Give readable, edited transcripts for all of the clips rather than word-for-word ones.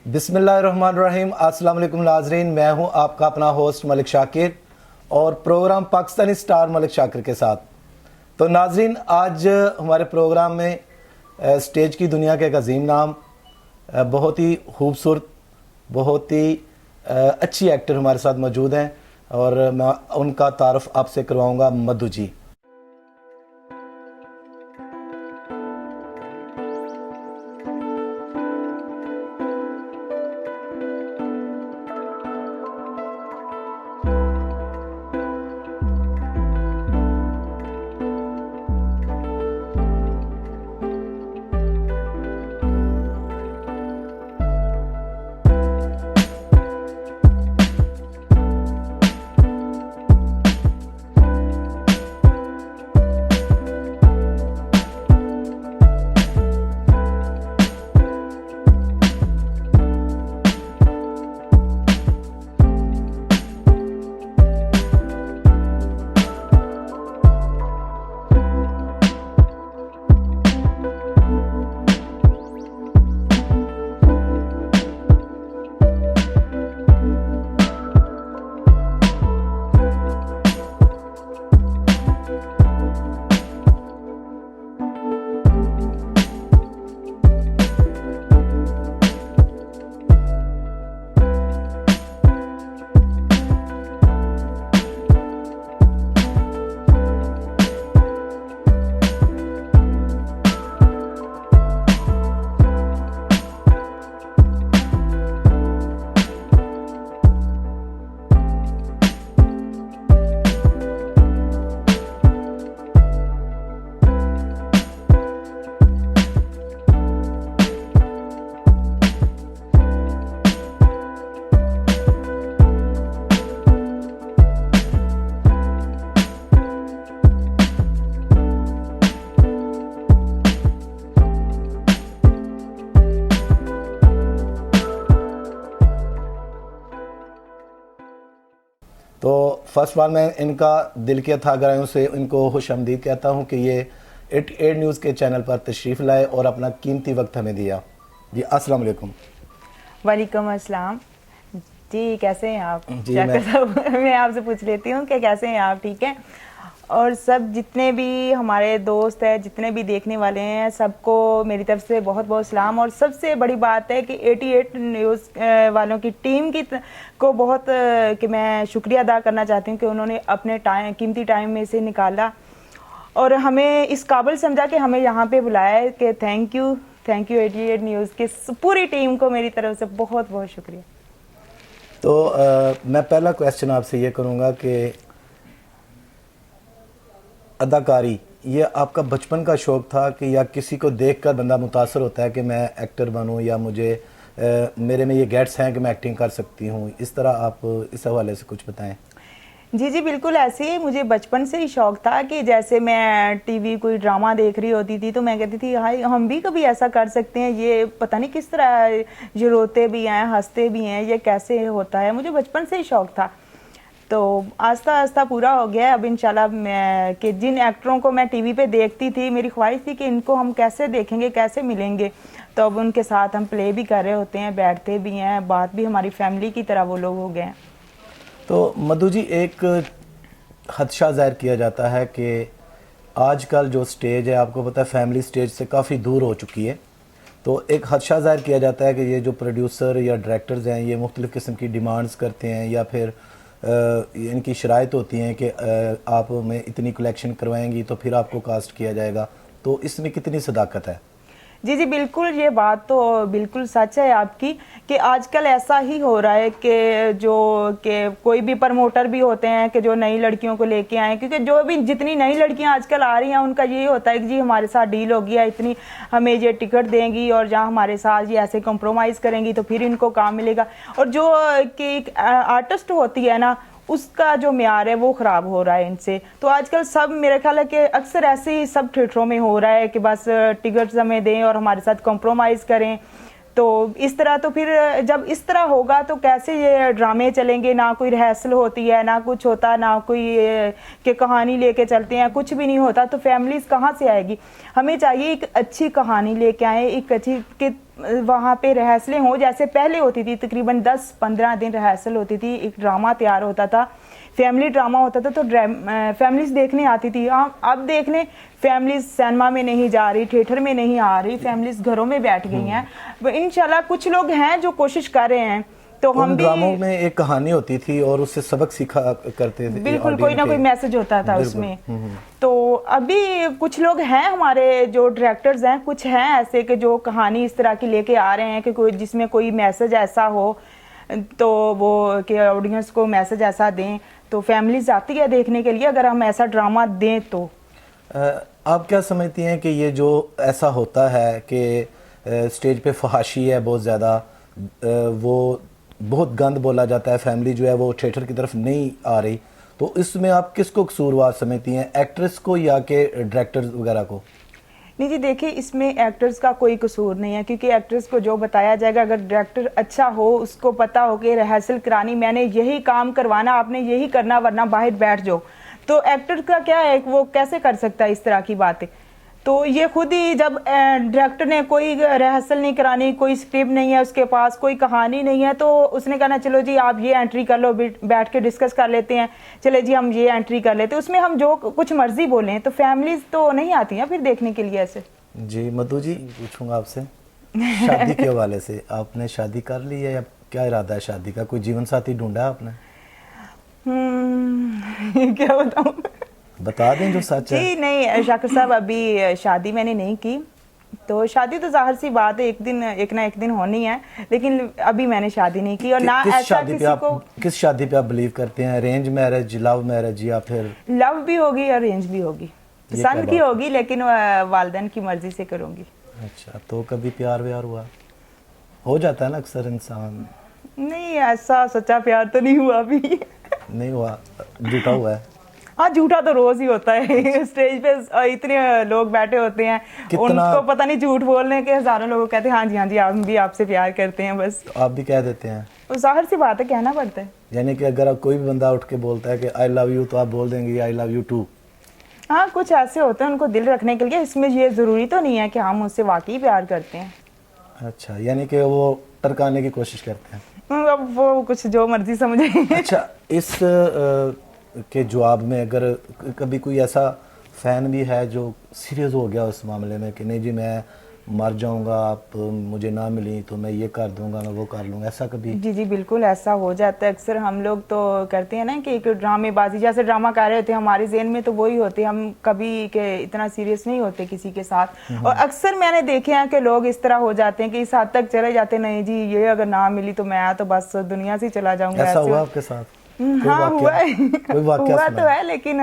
बिस्मिल्लाहिर्रहमानिर्रहीम। अस्सलाम वालेकुम नाज़रीन, मैं हूं आपका अपना होस्ट मलिक शाकिर और प्रोग्राम पाकिस्तानी स्टार मलिक शाकिर के साथ। तो नाज़रीन, आज हमारे प्रोग्राम में स्टेज की दुनिया के एक अजीम नाम, बहुत ही खूबसूरत, बहुत ही अच्छी एक्टर हमारे साथ मौजूद हैं और मैं उनका तारुफ आपसे करवाऊंगा। मधु जी। तो फर्स्ट ऑफ ऑल मैं इनका दिल के अथाह गहराइयों से इनको खुशामदीद कहता हूं कि ये 88 न्यूज़ के चैनल पर तशरीफ़ लाए और अपना कीमती वक्त हमें दिया। जी अस्सलाम वालेकुम। वालेकुम अस्सलाम जी, कैसे हैं आप? जी मैं आपसे पूछ लेती हूँ कि कैसे हैं आप? ठीक हैं। और सब जितने भी हमारे दोस्त हैं, जितने भी देखने वाले हैं, सबको मेरी तरफ से बहुत बहुत सलाम। और सबसे बड़ी बात है कि 88 न्यूज़ वालों की टीम को बहुत कि मैं शुक्रिया अदा करना चाहती हूँ कि उन्होंने अपने कीमती टाइम में से निकाला और हमें इस काबिल समझा कि हमें यहाँ पे बुलाया है। कि थैंक यू 88 न्यूज़ की पूरी टीम को मेरी तरफ से बहुत बहुत शुक्रिया। तो मैं पहला क्वेश्चन आपसे ये करूँगा कि अदाकारी ये आपका बचपन का शौक़ था कि या किसी को देखकर बंदा मुतासर होता है कि मैं एक्टर बनूं या मुझे मेरे में ये गेट्स हैं कि मैं एक्टिंग कर सकती हूं? इस तरह आप इस हवाले से कुछ बताएं। जी बिल्कुल ऐसे ही मुझे बचपन से ही शौक़ था कि जैसे मैं टीवी कोई ड्रामा देख रही होती थी तो मैं कहती थी हाय हम भी कभी ऐसा कर सकते हैं। ये पता नहीं किस तरह ये रोते भी हैं, हंसते भी हैं, ये कैसे होता है। मुझे बचपन से ही शौक़ था। तो आस्ता आस्ता पूरा हो गया। अब इंशाल्लाह मैं कि जिन एक्टरों को मैं टीवी पे देखती थी, मेरी ख्वाहिश थी कि इनको हम कैसे देखेंगे, कैसे मिलेंगे। तो अब उनके साथ हम प्ले भी कर रहे होते हैं, बैठते भी हैं, बात भी हमारी फैमिली की तरह वो लोग हो गए हैं। तो मधु जी, एक खदशा ज़ाहिर किया जाता है कि आजकल जो स्टेज है, आपको पता है फैमिली स्टेज से काफ़ी दूर हो चुकी है। तो एक खदशा ज़ाहिर किया जाता है कि ये जो प्रोड्यूसर या डायरेक्टर्स हैं ये मुख्तलिफ़ किस्म की डिमांड्स करते हैं या फिर इनकी शराइत होती हैं कि आप में इतनी कलेक्शन करवाएंगी तो फिर आपको कास्ट किया जाएगा। तो इसमें कितनी सदाकत है? जी बिल्कुल, ये बात तो बिल्कुल सच है आपकी कि आजकल ऐसा ही हो रहा है कि कोई भी प्रमोटर भी होते हैं कि जो नई लड़कियों को लेके आए, क्योंकि जो भी जितनी नई लड़कियां आजकल आ रही हैं उनका यही होता है कि जी हमारे साथ डील होगी या इतनी हमें ये टिकट देंगी और जहाँ हमारे साथ ये ऐसे कॉम्प्रोमाइज़ करेंगी तो फिर इनको काम मिलेगा। और जो कि एक आर्टिस्ट होती है ना, उसका जो म्यार है वो ख़राब हो रहा है इनसे। तो आजकल सब मेरे ख्याल है कि अक्सर ऐसे ही सब थिएटरों में हो रहा है कि बस टिकट्स हमें दें और हमारे साथ कॉम्प्रोमाइज़ करें। तो इस तरह तो फिर जब इस तरह होगा तो कैसे ये ड्रामे चलेंगे? ना कोई रिहर्सल होती है, ना कुछ होता, ना कोई के कहानी लेके चलते हैं, कुछ भी नहीं होता। तो फैमिलीज़ कहाँ से आएगी? हमें चाहिए एक अच्छी कहानी लेके आए, एक अच्छी कि वहाँ पे रिहर्सलें हो जैसे पहले होती थी, तकरीबन 10-15 दिन रिहर्सल होती थी, एक ड्रामा तैयार होता था, फैमिली ड्रामा होता था, तो फैमिलीज देखने आती थी। अब देख लें फैमिलीज सिनेमा में नहीं जा रही, थिएटर में नहीं आ रही, फैमिलीज घरों में बैठ गई हैं। इंशाल्लाह कुछ लोग हैं जो कोशिश कर रहे हैं, तो हम उन भी ड्रामों में एक कहानी होती थी और उससे सबक सीखा करते थे, बिल्कुल कोई ना कोई मैसेज होता था उसमें। तो अभी कुछ लोग हैं हमारे जो डायरेक्टर्स हैं, कुछ हैं ऐसे कि जो कहानी इस तरह की लेके आ रहे हैं कि कोई जिसमें कोई मैसेज ऐसा हो, तो वो कि ऑडियंस को मैसेज ऐसा दें, तो फैमिलीज आती है देखने के लिए अगर हम ऐसा ड्रामा दें तो। आप क्या समझती हैं कि ये जो ऐसा होता है कि स्टेज पे फहाशी है बहुत ज़्यादा, वो बहुत गंद बोला जाता है, फैमिली जो है वो थिएटर की तरफ नहीं आ रही, तो इसमें आप किसको कसूरवार समझती हैं, एक्ट्रेस को या के डायरेक्टर्स वगैरह को? नहीं जी, देखिए इसमें एक्टर्स का कोई कसूर नहीं है, क्योंकि एक्टर्स को जो बताया जाएगा, अगर डायरेक्टर अच्छा हो, उसको पता हो कि रिहर्सल करानी, मैंने यही काम करवाना, आपने यही करना वरना बाहर बैठ जाओ, तो एक्टर का क्या है, वो कैसे कर सकता है इस तरह की बातें। तो ये खुद ही जब डायरेक्टर ने कोई रिहर्सल नहीं करानी, कोई स्क्रिप्ट नहीं है उसके पास, कोई कहानी नहीं है, तो उसने कहना चलो जी आप ये एंट्री कर लो, बैठ के डिस्कस कर लेते हैं, चले जी हम ये एंट्री कर लेते हैं, उसमें हम जो कुछ मर्जी बोलें, तो फैमिलीज तो नहीं आती हैं फिर देखने के लिए ऐसे। जी मधु जी, पूछूंगा आपसे शादी के हवाले से, आपने शादी कर ली है या क्या इरादा है शादी का, कोई जीवन साथी ढूंढा है आपने? क्या बताऊं, बता दें जो सच है। जी नहीं शाकिर साहब, अभी शादी मैंने नहीं की, तो शादी तो जाहिर सी बात है एक ना एक दिन होनी है, लेकिन अभी मैंने शादी नहीं की। और ना ऐसा किसी को। किस शादी पे आप बिलीव करते हैं, अरेंज मैरिज, लव मैरिज या फिर? लव भी होगी, अरेंज भी होगी, पसंद की होगी, लेकिन वालिदैन की मर्जी से करूंगी। अच्छा, तो कभी प्यार व्यार हुआ? हो जाता है ना अक्सर इंसान। नहीं ऐसा सच्चा प्यार तो नहीं हुआ अभी। नहीं हुआ, झूठा हुआ है? हाँ झूठा तो रोज ही होता है। स्टेज पे इतने लोग बैठे होते हैं, उनको पता नहीं झूठ बोलने के हजारों लोग कहते हैं हाँ जी हम भी आपसे प्यार करते हैं, बस। तो आप भी कह देते हैं? तो जाहिर सी बात है, कहना पड़ता है। यानी कि अगर कोई भी बंदा उठ के बोलता है कि आई लव यू, तो आप बोल देंगे आई लव यू टू? हाँ कुछ ऐसे होते हैं उनको दिल रखने के लिए, इसमें ये जरूरी तो नहीं है कि हम उससे वाकई प्यार करते हैं। अच्छा, यानी कि वो टरकाने की कोशिश करते हैं। अब वो कुछ जो मर्जी समझे। अच्छा, इस के जवाब में अगर कभी कोई ऐसा फैन भी है जो सीरियस हो गया उस मामले में कि नहीं जी मैं मर जाऊंगा, आप मुझे ना मिली तो मैं ये कर दूंगा, मैं वो कर लूंगा, ऐसा कभी? जी जी बिल्कुल ऐसा हो जाता है अक्सर। हम लोग तो करते हैं ना कि एक ड्रामेबाजी, जैसे ड्रामा कर रहे होते हैं हमारे ज़हन में तो वही होते हैं, हम कभी के इतना सीरियस नहीं होते किसी के साथ। और अक्सर मैंने देखे हैं कि लोग इस तरह हो जाते हैं कि इस हद तक चले जाते हैं, नहीं जी ये अगर ना मिली तो मैं तो बस दुनिया से चला जाऊंगा। ऐसा हुआ आपके साथ? हाँ हुआ है। कोई वाकया हुआ तो है, लेकिन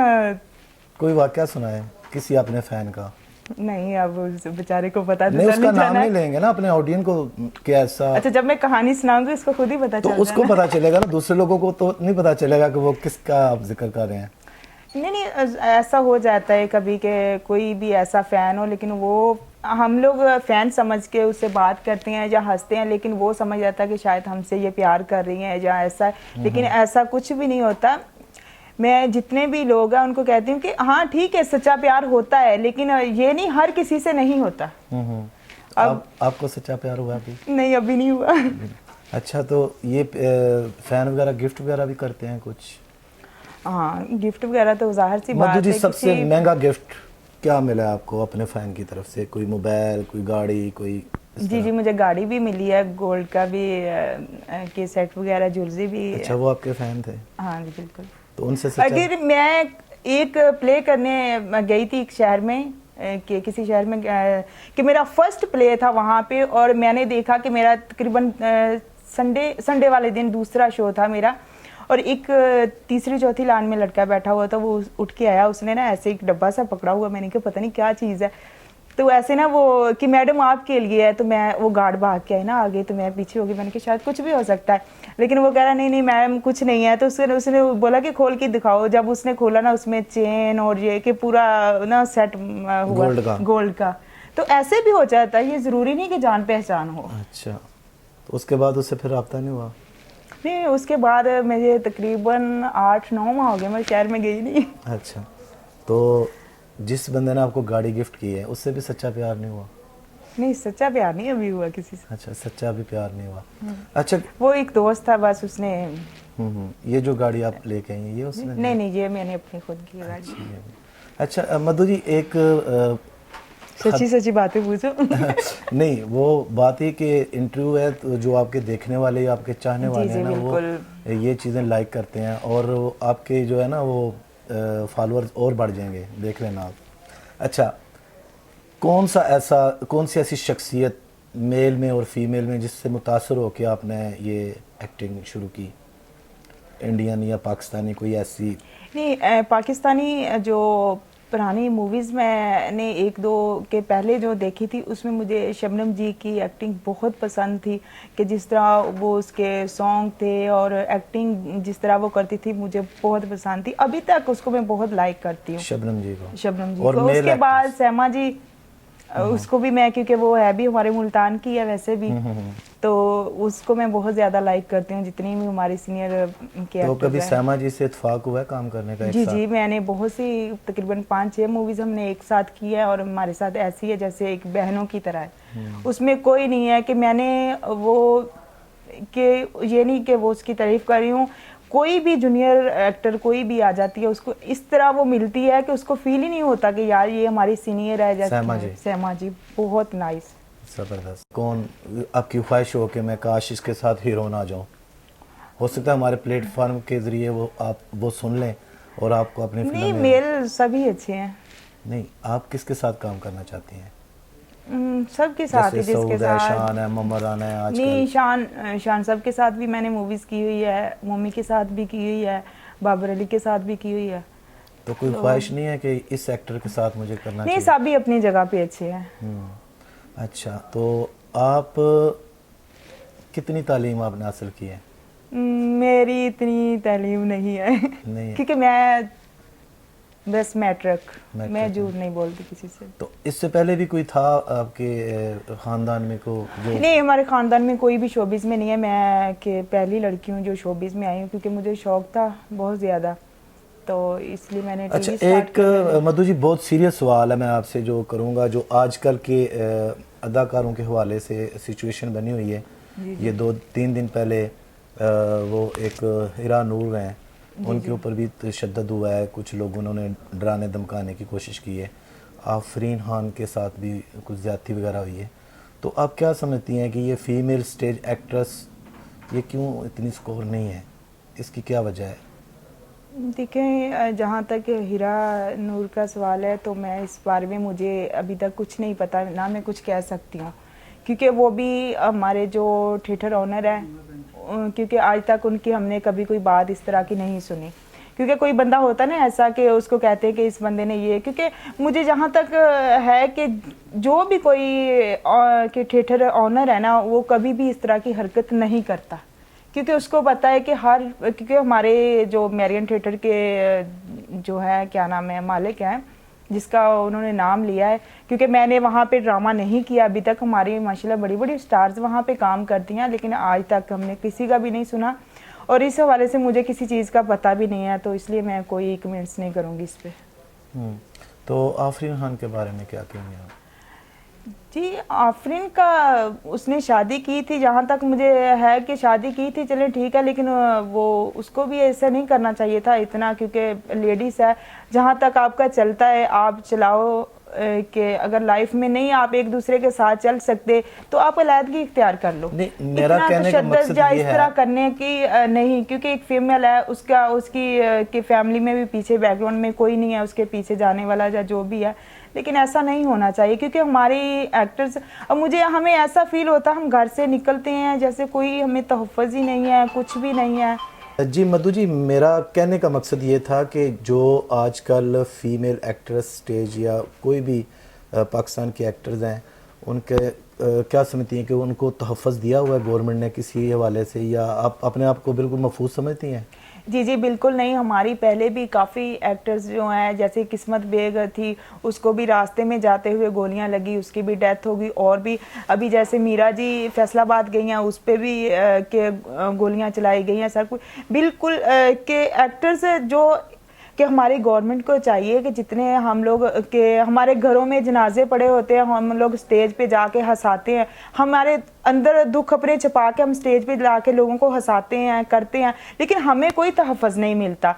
कोई वाकया सुनाए किसी अपने फैन का? नहीं, अब उस बेचारे को पता नहीं, उसका नाम नहीं लेंगे ना अपने ऑडियंस को, क्या ऐसा? अच्छा, जब मैं कहानी सुनाऊंगी उसको खुद ही पता तो चल उसको पता चलेगा ना, दूसरे लोगों को तो नहीं पता चलेगा कि वो किसका आप जिक्र कर रहे हैं। नहीं ऐसा हो जाता है कभी के कोई भी ऐसा फैन हो, लेकिन वो हम लोग फैन समझ के उससे बात करते हैं या हंसते हैं, लेकिन वो समझ जाता है कि शायद हमसे ये प्यार कर रही है या ऐसा, लेकिन ऐसा कुछ भी नहीं होता। मैं जितने भी लोग हैं उनको कहती हूँ कि हाँ ठीक है सच्चा प्यार होता है, लेकिन ये नहीं हर किसी से नहीं होता। अब आपको सच्चा प्यार हुआ अभी? नहीं अभी नहीं हुआ। अच्छा, तो ये फैन वगैरह गिफ्ट वगैरह भी करते हैं कुछ? हाँ गिफ्ट वगैरह तो जाहिर सी बात है। मधु जी, सबसे महंगा गिफ्ट क्या मिला आपको अपने फैन की तरफ से? कोई मोबाइल, कोई गाड़ी, कोई? जी मुझे गाड़ी भी मिली है, गोल्ड का भी के सेट वगैरह, ज्वेलरी भी। अच्छा, वो आपके फैन थे? हाँ जी बिल्कुल। तो उनसे अगर मैं एक प्ले करने गई थी एक शहर में, कि किसी शहर में कि मेरा फर्स्ट प्ले था वहाँ पे, और मैंने देखा कि मेरा तकरीबन संडे वाले दिन दूसरा शो था मेरा, और एक तीसरी चौथी लाइन में लड़का बैठा हुआ था, वो उठ के आया, उसने ना ऐसे एक डब्बा सा पकड़ा हुआ, मैंने कहा पता नहीं क्या चीज़ है, तो ऐसे ना वो कि मैडम आपके लिए है, तो मैं वो गार्ड भाग के आई ना आगे, तो मैं पीछे हो गई, मैंने कहा शायद कुछ भी हो सकता है, लेकिन वो कह रहा नहीं मैडम कुछ नहीं है, तो उसने बोला कि खोल के दिखाओ। जब उसने खोला ना, उसमें चेन और ये कि पूरा ना सेट हुआ गोल्ड का। तो ऐसे भी हो जाता है, ये जरूरी नहीं कि जान पहचान हो। अच्छा, तो उसके बाद उससे फिर रब्ता नहीं हुआ? नहीं, उसके बाद मुझे तकरीबन 8-9 माह हो गए, मैं शहर में गई नहीं। अच्छा, तो जिस बंदे ने आपको गाड़ी गिफ्ट की है उससे भी सच्चा प्यार नहीं हुआ? नहीं, सच्चा प्यार नहीं अभी हुआ किसी से। अच्छा, सच्चा भी प्यार नहीं हुआ। अच्छा। वो एक दोस्त था बस, उसने। ये जो गाड़ी आप लेके आई हैं ये उसने? नहीं नहीं, ये मैंने अपनी खुद की गाड़ी। अच्छा मधु जी, एक सच्ची सच्ची बातें पूछो। नहीं, वो बात ही कि इंटरव्यू है तो जो आपके देखने वाले, आपके चाहने जी, वाले जी, हैं ना, वो ये चीज़ें लाइक करते हैं और आपके जो है ना वो फॉलोअर्स और बढ़ जाएंगे, देख लेना आप। अच्छा, कौन सी ऐसी शख्सियत मेल में और फीमेल में जिससे मुतासर हो के आपने ये एक्टिंग शुरू की, इंडियन या पाकिस्तानी कोई ऐसी? नहीं, पाकिस्तानी जो पुरानी मूवीज़ मैंने एक दो के पहले जो देखी थी, उसमें मुझे शबनम जी की एक्टिंग बहुत पसंद थी कि जिस तरह वो उसके सॉन्ग थे और एक्टिंग जिस तरह वो करती थी, मुझे बहुत पसंद थी। अभी तक उसको मैं बहुत लाइक करती हूँ, शबनम जी को। शबनम जी और को। मेल उसके बाद एक्ट्रेस? सैमा जी, उसको भी मैं, क्योंकि वो है भी हमारे मुल्तान की है वैसे भी, तो उसको मैं बहुत ज़्यादा लाइक करती हूँ, जितनी भी हमारी सीनियर के तो एक्टर्स कभी हैं। सैमा जी से इत्तेफाक हुआ है काम करने का एक जी साथ? जी, मैंने बहुत सी, तकरीबन 5-6 मूवीज़ हमने एक साथ की है और हमारे साथ ऐसी है जैसे एक बहनों की तरह है। उसमें कोई नहीं है कि मैंने वो, कि ये नहीं कि वो उसकी तारीफ़ कर रही हूँ। कोई भी जूनियर एक्टर कोई भी आ जाती है, उसको इस तरह वो मिलती है कि उसको फील ही नहीं होता कि यार ये हमारी सीनियर है। जैसे सैमा जी? सैमा जी बहुत नाइस। ज़बरदस्त। कौन आपकी ख्वाहिश हो कि मैं काश इसके साथ हीरोइन आ जाऊँ? हो सकता है हमारे प्लेटफॉर्म के ज़रिए वो सुन लें और आपको अपनी फिल्म नहीं, में। मेल सभी अच्छे हैं। नहीं, आप किसके साथ काम करना चाहती हैं? सबके साथ ही, जैसे जिसके सऊद है, साथ। शान है, ममरान है आजकल। नहीं, शान सब के साथ भी मैंने मूवीज़ की हुई है, मम्मी के साथ भी की हुई है, बाबर अली के साथ भी की हुई है। तो कोई ख्वाहिश नहीं है कि इस एक्टर के साथ मुझे करना नहीं, चाहिए? सभी अपनी जगह पे अच्छे हैं। अच्छा, तो आप कितनी तालीम आपने हासिल की है? मेरी इतनी तालीम नहीं है। नहीं है। क्योंकि मैं बस मैट्रिक, मैं मैट्रिक झूठ नहीं बोलती किसी से। तो इससे पहले भी कोई था आपके ख़ानदान में को जो? नहीं, हमारे ख़ानदान में कोई भी शोबिज़ में नहीं है। मैं कि पहली लड़की हूँ जो शोबिज़ में आई हूँ, क्योंकि मुझे शौक था बहुत ज़्यादा, तो इसलिए मैंने अच्छा, टीवी स्टार्ट एक मधु जी बहुत सीरियस सवाल है मैं आपसे जो करूँगा, जो आजकल के अदाकारों के हवाले से सिचुएशन बनी हुई है। ये 2-3 दिन पहले वो एक हिरा नूर हैं, उनके ऊपर भी तशद्दुद हुआ है, कुछ लोगों ने उन्हें डराने धमकाने की कोशिश की है। आफरीन खान के साथ भी कुछ ज़्यादती वगैरह हुई है। तो आप क्या समझती हैं कि ये फीमेल स्टेज एक्ट्रेस ये क्यों इतनी स्कोर नहीं है, इसकी क्या वजह है? देखें, जहाँ तक हीरा नूर का सवाल है, तो मैं इस बारे में, मुझे अभी तक कुछ नहीं पता, ना मैं कुछ कह सकती हूँ, क्योंकि वो भी हमारे जो थिएटर ऑनर है, क्योंकि आज तक उनकी हमने कभी कोई बात इस तरह की नहीं सुनी। क्योंकि कोई बंदा होता ना ऐसा कि उसको कहते हैं कि इस बंदे ने ये, क्योंकि मुझे जहाँ तक है कि जो भी कोई कि थिएटर ऑनर है ना, वो कभी भी इस तरह की हरकत नहीं करता, क्योंकि उसको पता है कि क्योंकि हमारे जो मैरियन थिएटर के जो है, क्या नाम है, मालिक हैं, जिसका उन्होंने नाम लिया है, क्योंकि मैंने वहाँ पे ड्रामा नहीं किया अभी तक। हमारी माशाल्लाह बड़ी बड़ी स्टार्स वहाँ पे काम करती हैं, लेकिन आज तक हमने किसी का भी नहीं सुना, और इस हवाले से मुझे किसी चीज़ का पता भी नहीं है, तो इसलिए मैं कोई कमेंट्स नहीं करूँगी इस पर। तो आफरीन खान के बारे में क्या कहेंगे आप? जी, आफरीन का, उसने शादी की थी, जहाँ तक मुझे है कि शादी की थी, चले ठीक है, लेकिन वो उसको भी ऐसा नहीं करना चाहिए था इतना, क्योंकि लेडीज़ है। जहाँ तक आपका चलता है आप चलाओ, कि अगर लाइफ में नहीं आप एक दूसरे के साथ चल सकते तो आप अलहदगी इख्तियार कर लो। नहीं, मेरा कहने का मकसद या ये इस है तरह करने की नहीं, क्योंकि एक फीमेल है, उसकी फैमिली में भी पीछे बैकग्राउंड में कोई नहीं है उसके पीछे जाने वाला या जो भी है, लेकिन ऐसा नहीं होना चाहिए, क्योंकि हमारी एक्टर्स, अब हमें ऐसा फील होता है हम घर से निकलते हैं जैसे कोई हमें तहफ़्फ़ुज़ ही नहीं है, कुछ भी नहीं है। जी मधु जी, मेरा कहने का मकसद ये था कि जो आजकल फीमेल एक्ट्रेस स्टेज या कोई भी पाकिस्तान के एक्टर्स हैं, उनके क्या समझती हैं कि उनको तहफ़्फ़ुज़ दिया हुआ है गवर्नमेंट ने किसी हवाले से, या आप अपने आप को बिल्कुल महफूज समझती हैं? जी जी, बिल्कुल नहीं। हमारी पहले भी काफ़ी एक्टर्स जो हैं, जैसे किस्मत बेग थी, उसको भी रास्ते में जाते हुए गोलियां लगी, उसकी भी डेथ हो गई, और भी अभी जैसे मीरा जी फैसलाबाद गई हैं, उस पर भी के गोलियां चलाई गई हैं। सर कुछ बिल्कुल के एक्टर्स जो कि हमारी गवर्नमेंट को चाहिए कि जितने हम लोग के हमारे घरों में जनाजे पड़े होते हैं, हम लोग स्टेज पे जाके हंसाते हैं, हमारे अंदर दुख अपने छिपा के हम स्टेज पे जाके लोगों को हंसाते हैं, करते हैं, लेकिन हमें कोई तहफ़्फ़ुज़ नहीं मिलता।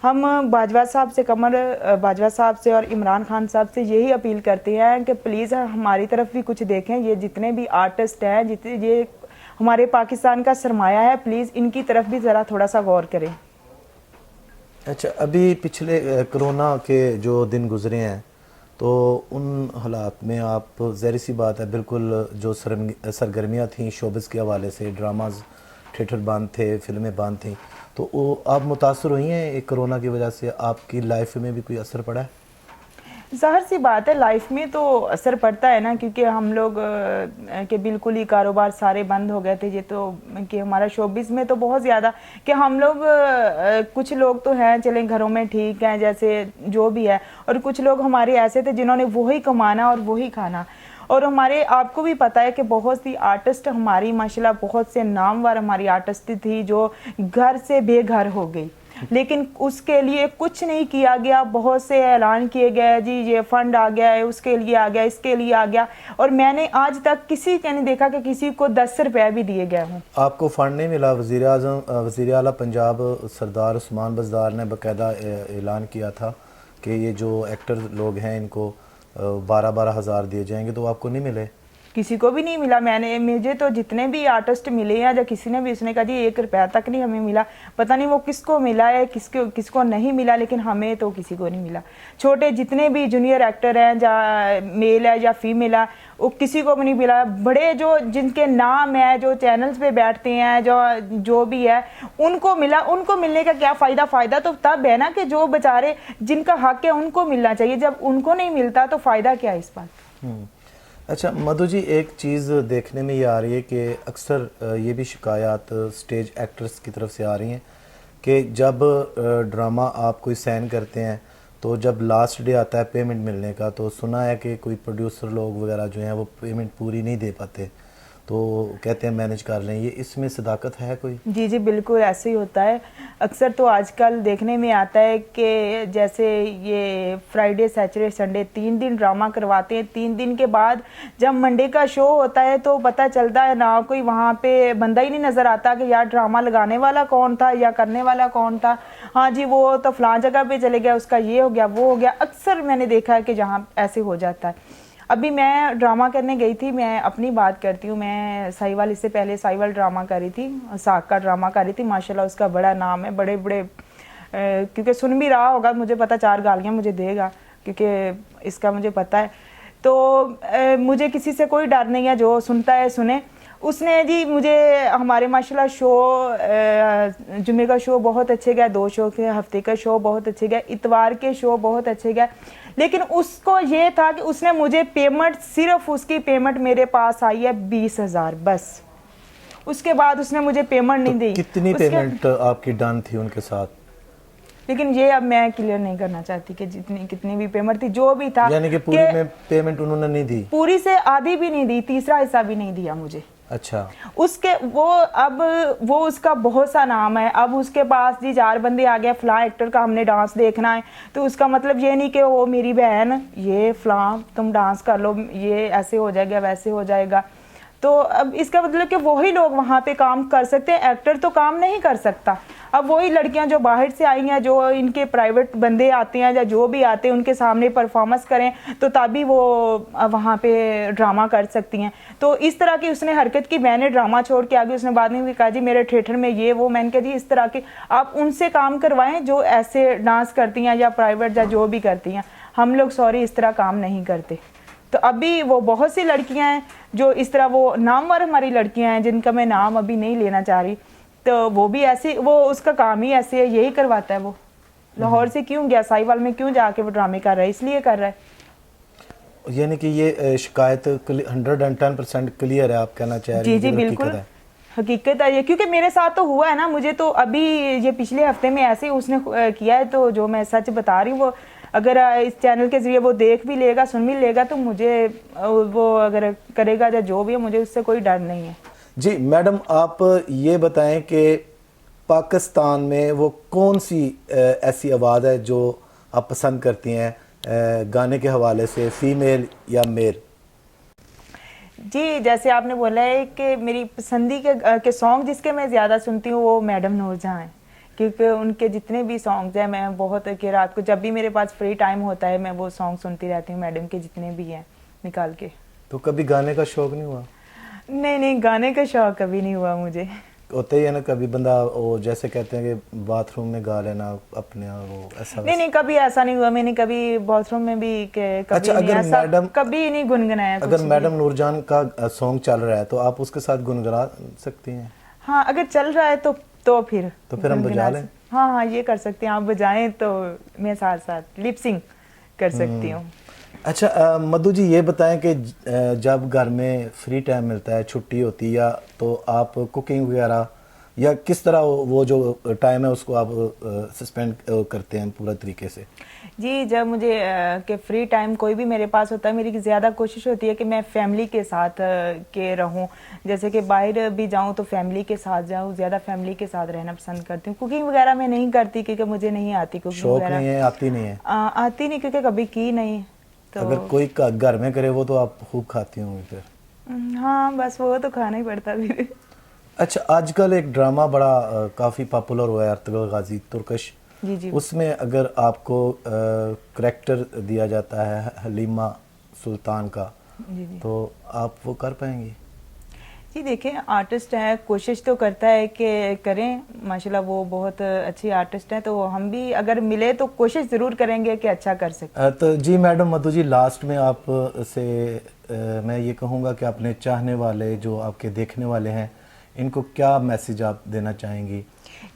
हम बाजवा साहब से, कमर बाजवा साहब से और इमरान खान साहब से यही अपील करते हैं कि प्लीज़ हमारी तरफ भी कुछ देखें। ये जितने भी आर्टिस्ट हैं, जितने ये हमारे पाकिस्तान का सरमाया है, प्लीज़ इनकी तरफ भी ज़रा थोड़ा सा गौर करें। अच्छा, अभी पिछले कोरोना के जो दिन गुजरे हैं, तो उन हालात में आप, ज़ाहिर सी बात है, बिल्कुल जो सरगर्मियाँ थीं शोबिस के हवाले से, ड्रामाज, थिएटर बंद थे, फिल्में बंद थीं, तो वो आप मुतासर हुई हैं एक कोरोना की वजह से? आपकी लाइफ में भी कोई असर पड़ा है? ज़ाहिर सी बात है, लाइफ में तो असर पड़ता है ना, क्योंकि हम लोग के बिल्कुल ही कारोबार सारे बंद हो गए थे। ये तो कि हमारा शोबिस में तो बहुत ज़्यादा कि हम लोग कुछ लोग तो हैं चलें घरों में ठीक हैं, जैसे जो भी है, और कुछ लोग हमारे ऐसे थे जिन्होंने वही कमाना और वही खाना। और हमारे, आपको भी पता है कि बहुत सी आर्टिस्ट हमारी माशाल्लाह, बहुत से नामवर हमारी आर्टिस्ट थी जो घर से बेघर हो गई, लेकिन उसके लिए कुछ नहीं किया गया। बहुत से ऐलान किए गए, जी ये फंड आ गया है, उसके लिए आ गया, इसके लिए आ गया, और मैंने आज तक किसी का नहीं देखा कि किसी को 10 रुपये भी दिए गए हों। आपको फ़ंड नहीं मिला? वज़ीर आला पंजाब सरदार उस्मान बज़दार ने बाकायदा ऐलान किया था कि ये जो एक्टर लोग हैं इनको 12-12 हज़ार दिए जाएंगे, तो आपको नहीं मिले? किसी को भी नहीं मिला। मुझे तो जितने भी आर्टिस्ट मिले हैं, जब किसी ने भी, उसने कहा जी 1 रुपया तक नहीं हमें मिला। पता नहीं वो किसको मिला है, किसको नहीं मिला, लेकिन हमें तो किसी को नहीं मिला। छोटे जितने भी जूनियर एक्टर हैं, या मेल है या फीमेल है, वो किसी को भी नहीं मिला। बड़े जो जिनके नाम है, जो चैनल्स पे बैठते हैं, जो भी है, उनको मिला। उनको मिलने का क्या फ़ायदा? फ़ायदा तो तब है ना कि जो बेचारे जिनका हक है उनको मिलना चाहिए। जब उनको नहीं मिलता तो फ़ायदा क्या है इस बात? अच्छा मधु जी, एक चीज़ देखने में ये आ रही है कि अक्सर ये भी शिकायत स्टेज एक्टर्स की तरफ से आ रही हैं कि जब ड्रामा आप कोई साइन करते हैं, तो जब लास्ट डे आता है पेमेंट मिलने का, तो सुना है कि कोई प्रोड्यूसर लोग वगैरह जो हैं वो पेमेंट पूरी नहीं दे पाते, तो कहते हैं मैनेज कर लें। ये इसमें सदाकत है कोई? जी जी, बिल्कुल ऐसे ही होता है। अक्सर तो आजकल देखने में आता है कि जैसे ये फ्राइडे, सैटरडे, संडे 3 दिन ड्रामा करवाते हैं। 3 दिन के बाद जब मंडे का शो होता है तो पता चलता है ना, कोई वहाँ पे बंदा ही नहीं नज़र आता कि यार ड्रामा लगाने वाला कौन था या करने वाला कौन था। हाँ जी, वो तो फलां जगह पे चले गया, उसका ये हो गया, वो हो गया। अक्सर मैंने देखा है कि जहाँ ऐसे हो जाता है। अभी मैं ड्रामा करने गई थी, मैं अपनी बात करती हूँ। मैं साहिवाल, इससे पहले साहिवाल ड्रामा करी थी, साग का ड्रामा करी थी। माशाल्लाह उसका बड़ा नाम है, बड़े बड़े, क्योंकि सुन भी रहा होगा, मुझे पता 4 गालियाँ मुझे देगा, क्योंकि इसका मुझे पता है। तो मुझे किसी से कोई डर नहीं है, जो सुनता है सुने। उसने जी मुझे, हमारे माशाल्लाह शो, जुमे का शो बहुत अच्छे गए, 2 शो के, हफ्ते का शो बहुत अच्छे गए, इतवार के शो बहुत अच्छे गए। लेकिन उसको ये था कि उसने मुझे पेमेंट, सिर्फ उसकी पेमेंट मेरे पास आई है 20,000 बस। उसके बाद उसने मुझे पेमेंट नहीं दी। कितनी पेमेंट आपकी डन थी उनके साथ? लेकिन ये अब मैं क्लियर नहीं करना चाहती कि कितनी भी पेमेंट थी, जो भी था। यानी कि पूरी में पेमेंट उन्होंने नहीं दी? पूरी से आधी भी नहीं दी, तीसरा हिस्सा भी नहीं दिया मुझे। अच्छा। उसके वो उसका बहुत सा नाम है। अब उसके पास जी 4 बंदे आ गए, फलां एक्टर का हमने डांस देखना है, तो उसका मतलब ये नहीं कि वो मेरी बहन, ये फलां तुम डांस कर लो, ये ऐसे हो जाएगा, वैसे हो जाएगा। तो अब इसका मतलब कि वही लोग वहाँ पे काम कर सकते हैं, एक्टर तो काम नहीं कर सकता। अब वही लड़कियां जो बाहर से आई हैं, जो इनके प्राइवेट बंदे आते हैं या जो भी आते हैं, उनके सामने परफॉर्मेंस करें तो तभी वो वहाँ पे ड्रामा कर सकती हैं। तो इस तरह की उसने हरकत की। मैंने ड्रामा छोड़ के आगे, उसने बाद में भी कहा जी मेरे थिएटर में ये वो। मैंने कहा जी इस तरह के आप उनसे काम करवाएं जो ऐसे डांस करती हैं या प्राइवेट या जो भी करती हैं। हम लोग सॉरी इस तरह काम नहीं करते। तो अभी वो बहुत सी लड़कियां हैं जो इस तरह, वो नामवर हमारी लड़कियां हैं जिनका मैं नाम अभी नहीं लेना चाह रही, तो वो भी ऐसे, वो उसका काम ही ऐसे है, यही करवाता है। वो लाहौर से क्यों गया, साहिवाल में क्यों जाके वो ड्रामे कर रहा है, इसलिए कर रहा है। यानी कि ये शिकायत 110% क्लियर है, आप कहना चाह रहे हैं? जी जी बिल्कुल हकीकत है ये, क्योंकि मेरे साथ तो हुआ है ना। मुझे तो अभी ये पिछले हफ्ते में ऐसे ही उसने किया है, तो जो मैं सच बता रही हूँ, वो अगर इस चैनल के जरिए वो देख भी लेगा, सुन भी लेगा, तो मुझे वो अगर करेगा या जो भी है, मुझे उससे कोई डर नहीं है। जी मैडम, आप ये बताएं कि पाकिस्तान में वो कौन सी ऐसी आवाज़ है जो आप पसंद करती हैं गाने के हवाले से, फीमेल या मेल? जी, जैसे आपने बोला है कि मेरी पसंदी के सॉन्ग जिसके मैं ज़्यादा सुनती हूँ वो मैडम नूरजहां हैं, क्योंकि उनके जितने भी सॉन्ग्स हैं मैं बहुत कि रात को जब भी मेरे पास फ्री टाइम होता है मैं वो सॉन्ग सुनती रहती हूँ, मैडम के जितने भी हैं निकाल के। तो कभी गाने का शौक नहीं हुआ? नहीं नहीं, गाने का शौक कभी नहीं हुआ मुझे। होता ही है ना, कभी बंदा वो जैसे कहते हैं कि बाथरूम में गा लेना अपने, वो ऐसा नहीं नहीं, कभी ऐसा नहीं हुआ, मैंने कभी बाथरूम में भी कभी अच्छा, नहीं अगर ऐसा मैडम कभी नहीं गुनगुनाया अगर कुछ भी। मैडम नूरजहां का सॉन्ग चल रहा है तो आप उसके साथ गुनगुना सकती हैं? हाँ, अगर चल रहा है तो फिर हम बजा लें? हाँ हाँ, ये कर सकते हैं, आप बजाएं तो मैं साथ साथ लिप सिंग कर सकती हूँ। अच्छा मधु जी, ये बताएं कि जब घर में फ्री टाइम मिलता है, छुट्टी होती है, या तो आप कुकिंग वगैरह या किस तरह वो जो टाइम है उसको आप सस्पेंड करते हैं पूरा तरीके से? जी, जब मुझे के फ्री टाइम कोई भी मेरे पास होता है, मेरी ज़्यादा कोशिश होती है कि मैं फैमिली के साथ के रहूं। जैसे कि बाहर भी जाऊं तो फैमिली के साथ जाऊं, ज़्यादा फैमिली के साथ रहना पसंद करती हूं। कुकिंग वगैरह मैं नहीं करती क्योंकि मुझे नहीं आती कुकिंग शौक वगैरह। नहीं है, आती नहीं है? आती नहीं क्योंकि कभी की नहीं। तो अगर कोई घर में करे वो तो आप खूब खाती होंगी फिर? हाँ, बस वो तो खाना ही पड़ता फिर। अच्छा, आजकल एक ड्रामा बड़ा काफ़ी पॉपुलर हुआ है, अर्तुगरुल गाजी, तुर्कश। जी जी उसमें अगर आपको करैक्टर दिया जाता है हलीमा सुल्तान का, जी जी तो आप वो कर पाएंगी? जी, देखें, आर्टिस्ट है, कोशिश तो करता है कि करें, माशाल्लाह वो बहुत अच्छी आर्टिस्ट है, तो हम भी अगर मिले तो कोशिश ज़रूर करेंगे कि अच्छा कर सकें। तो जी मैडम मधु जी, लास्ट में आप से मैं ये कहूँगा कि अपने चाहने वाले, जो आपके देखने वाले हैं, इनको क्या मैसेज आप देना चाहेंगी?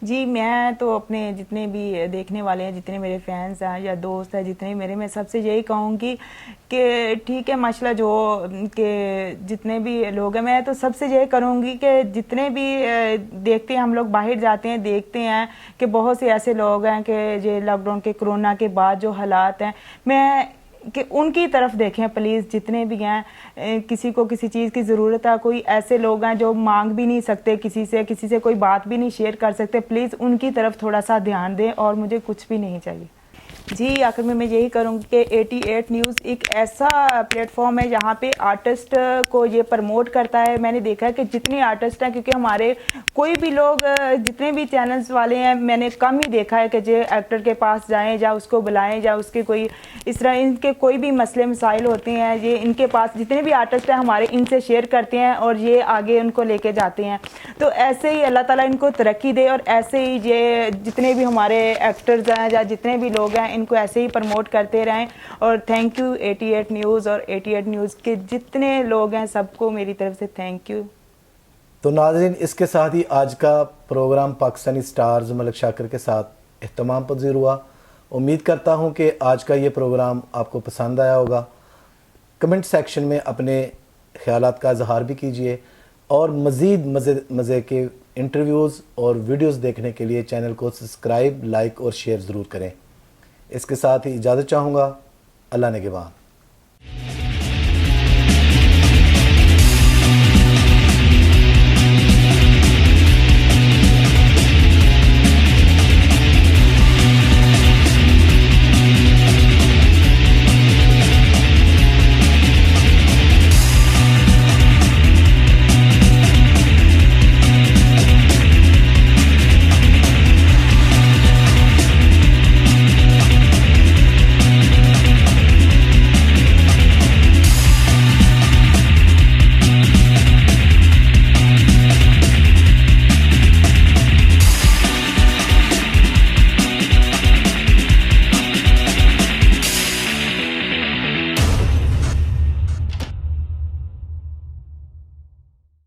जी, मैं तो अपने जितने भी देखने वाले हैं, जितने मेरे फैंस हैं या दोस्त हैं जितने मेरे, मैं सबसे यही कहूँगी कि ठीक है माशाल्लाह, जो के जितने भी लोग हैं, मैं तो सबसे यही करूँगी कि जितने भी देखते हैं, हम लोग बाहर जाते हैं देखते हैं कि बहुत से ऐसे लोग हैं कि ये लॉकडाउन के कोरोना के बाद जो हालात हैं, मैं कि उनकी तरफ देखें प्लीज़, जितने भी हैं, किसी को किसी चीज़ की ज़रूरत है, कोई ऐसे लोग हैं जो मांग भी नहीं सकते किसी से कोई बात भी नहीं शेयर कर सकते, प्लीज़ उनकी तरफ थोड़ा सा ध्यान दें, और मुझे कुछ भी नहीं चाहिए। जी, आखिर में मैं यही करूँगी कि 88 न्यूज़ एक ऐसा प्लेटफॉर्म है जहाँ पे आर्टिस्ट को ये प्रमोट करता है। मैंने देखा है कि जितने आर्टिस्ट हैं, क्योंकि हमारे कोई भी लोग जितने भी चैनल्स वाले हैं, मैंने कम ही देखा है कि जो एक्टर के पास जाएं या उसको बुलाएं या उसके कोई इस तरह इनके कोई भी मसले मसाइल होते हैं, ये इनके पास जितने भी आर्टिस्ट हैं हमारे, इनसे शेयर करते हैं और ये आगे उनको लेके जाते हैं। तो ऐसे ही अल्लाह ताला इनको तरक्की दे, और ऐसे ही ये जितने भी हमारे एक्टर्स हैं या जितने भी लोग हैं, इनको ऐसे ही प्रमोट करते रहें। और थैंक यू 88 न्यूज़ और 88 न्यूज़ के जितने लोग हैं, सबको मेरी तरफ से थैंक यू। तो नाज़रीन, इसके साथ ही आज का प्रोग्राम पाकिस्तानी स्टार्स मलिक शाकिर के साथ इख्तिताम पज़ीर हुआ। उम्मीद करता हूँ कि आज का ये प्रोग्राम आपको पसंद आया होगा। कमेंट सेक्शन में अपने ख्यालात का इजहार भी कीजिए, और मज़ीद मज़े के इंटरव्यूज़ और वीडियोज़ देखने के लिए चैनल को सब्सक्राइब, लाइक और शेयर ज़रूर करें। इसके साथ ही इजाज़त चाहूँगा। अल्लाह निगहबान।